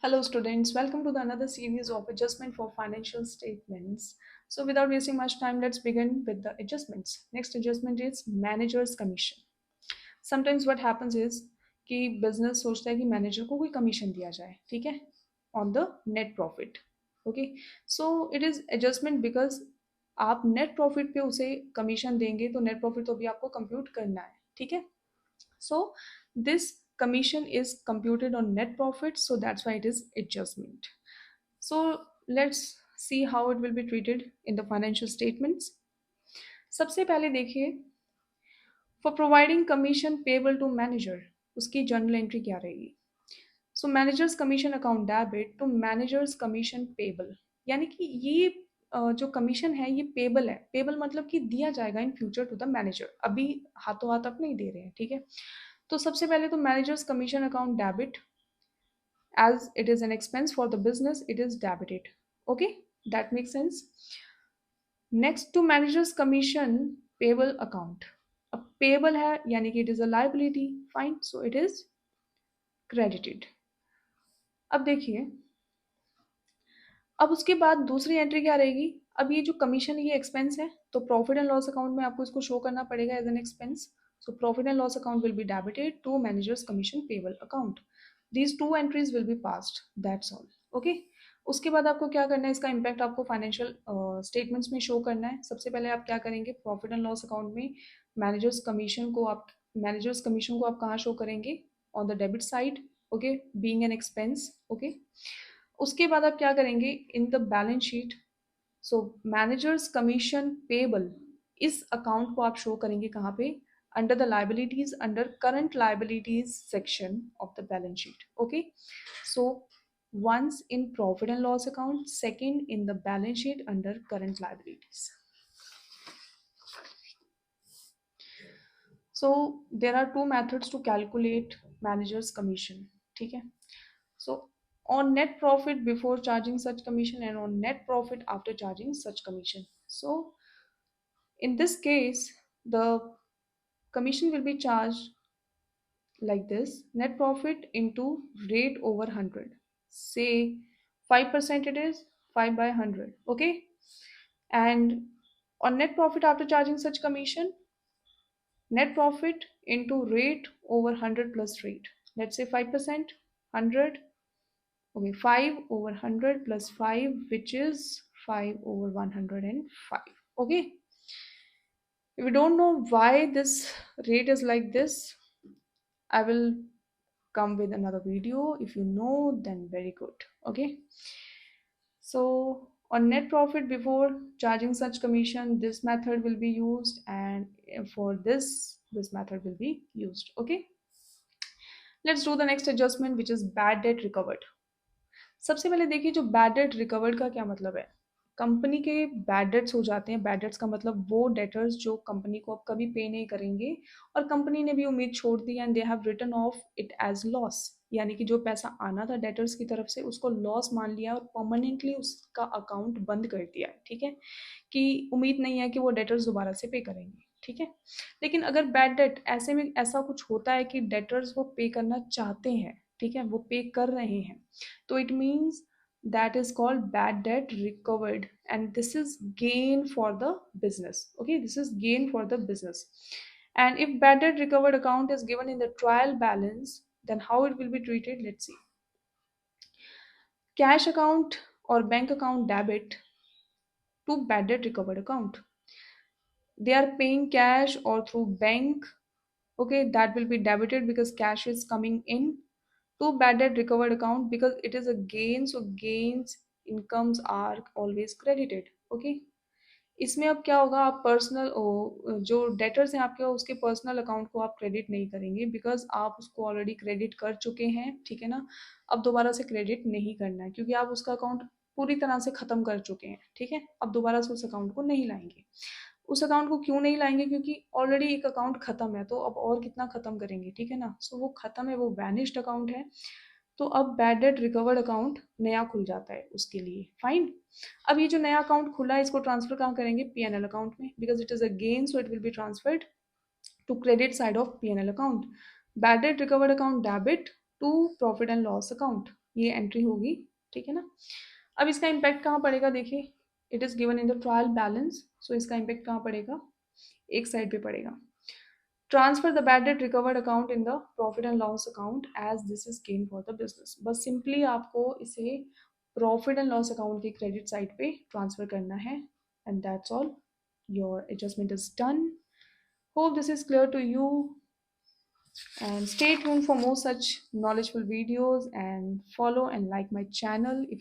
Hello students, welcome to the another series of adjustment for financial statements. So without wasting much time, let's begin with the adjustments. Next adjustment is manager's commission. Sometimes what happens is कि business सोचता है कि manager को कोई commission दिया जाए, ठीक है, on the net profit. Okay, so it is adjustment because आप net profit पे उसे commission देंगे तो net profit तो भी आपको compute करना है, ठीक है. So this commission is computed on net profit, so that's why it is adjustment. So let's see how it will be treated in the financial statements. सबसे पहले देखिए for providing commission payable to manager उसकी journal entry क्या रहेगी. So managers commission account debit to managers commission payable यानी कि ये जो कमीशन है ये पेबल है. पेबल मतलब कि दिया जाएगा in future to the manager, अभी हाथों हाथ आप नहीं दे रहे हैं, ठीक है. तो सबसे पहले तो managers commission account debit as it is an expense for the business, it is debited. Okay, that makes sense. Next to managers commission payable account, अब payable है यानी कि it is a liability, fine, so it is credited. अब देखिए, अब उसके बाद दूसरी एंट्री क्या रहेगी. अब ये जो कमीशन ये एक्सपेंस है तो प्रॉफिट एंड लॉस अकाउंट में आपको इसको शो करना पड़ेगा as an expense. So profit and loss account will be debited to managers commission payable account. These two entries will be passed, that's all. Okay, उसके बाद आपको क्या करना है, इसका इम्पैक्ट आपको फाइनेंशियल स्टेटमेंट्स में शो करना है. सबसे पहले आप क्या करेंगे, प्रॉफिट एंड लॉस अकाउंट में मैनेजर्स कमीशन को आप कहाँ शो करेंगे, on the debit side. Okay, being an expense. Okay, उसके बाद आप क्या करेंगे in the balance sheet. So managers commission payable इस अकाउंट को आप शो करेंगे कहाँ पे, under the liabilities, under current liabilities section of the balance sheet. Okay, so once in profit and loss account, second in the balance sheet under current liabilities. So there are two methods to calculate manager's commission, ठीक है. So on net profit before charging such commission and on net profit after charging such commission. So in this case the commission will be charged like this: net profit into rate over 100, say 5% it is 5 by 100. Okay, and on net profit after charging such commission, net profit into rate over 100 plus rate, let's say 5%, 100. Okay, 5 over 100 plus 5, which is 5 over 105. Okay, if you don't know why this rate is like this, I will come with another video. If you know, then very good. Okay, so on net profit before charging such commission, this method will be used, and for this method will be used. Okay, let's do the next adjustment, which is bad debt recovered. सबसे पहले देखिए जो bad debt recovered का क्या मतलब है. Company के bad debts हो जाते हैं. बैड डेट्स का मतलब वो डेटर्स जो कंपनी को अब कभी पे नहीं करेंगे और कंपनी ने भी उम्मीद छोड़ दी and they have written off it as loss, यानी कि जो पैसा आना था डेटर्स की तरफ से उसको लॉस मान लिया और परमानेंटली उसका अकाउंट बंद कर दिया है, ठीक है, कि उम्मीद नहीं है कि वो डेटर्स दोबारा से पे करेंगे, ठीक है. लेकिन अगर बैड डेट ऐसे में ऐसा कुछ होता है कि डेटर्स वो पे करना चाहते हैं, ठीक है, वो पे कर रहे हैं, so it means that is called bad debt recovered, and this is gain for the business. Okay, this is gain for the business. And if bad debt recovered account is given in the trial balance, then how it will be treated, let's see. Cash account or bank account debit to bad debt recovered account. They are paying cash or through bank. Okay, that will be debited because cash is coming in to bad debt recovered account because it is a gain, so gains incomes are always credited. Okay, इसमें अब क्या होगा, आप personal जो debtors हैं आपके उसके personal account को आप क्रेडिट नहीं करेंगे बिकॉज आप उसको ऑलरेडी क्रेडिट कर चुके हैं, ठीक है ना. अब दोबारा से क्रेडिट नहीं करना है क्योंकि आप उसका अकाउंट पूरी तरह से ख़त्म कर चुके हैं, ठीक है. अब दोबारा से उस अकाउंट को नहीं लाएंगे. उस अकाउंट को क्यों नहीं लाएंगे, क्योंकि ऑलरेडी एक अकाउंट ख़त्म है तो अब और कितना ख़त्म करेंगे, ठीक है ना. सो वो ख़त्म है, वो वैनिश्ड अकाउंट है, तो अब बैड डेट रिकवर्ड अकाउंट नया खुल जाता है उसके लिए, फाइन. अब ये जो नया अकाउंट खुला है इसको ट्रांसफर कहाँ करेंगे, पीएनएल अकाउंट में, because it is a gain, so it will be transferred to credit side of PNL account. Bad debt recovered account debit to profit and loss account. ये एंट्री होगी, ठीक है ना। अब इसका इम्पैक्ट कहाँ पड़ेगा, देखिए it is given in the trial balance, so इसका इम्पैक्ट कहाँ पड़ेगा, एक साइड पे पड़ेगा। Transfer the bad debt recovered account in the profit and loss account as this is gain for the business. बस सिंपली आपको इसे प्रॉफिट एंड लॉस अकाउंट की क्रेडिट साइड पे ट्रांसफर करना है, and that's all, your adjustment is done. Hope this is clear to you, and stay tuned for more such knowledgeable videos, and follow and like my channel if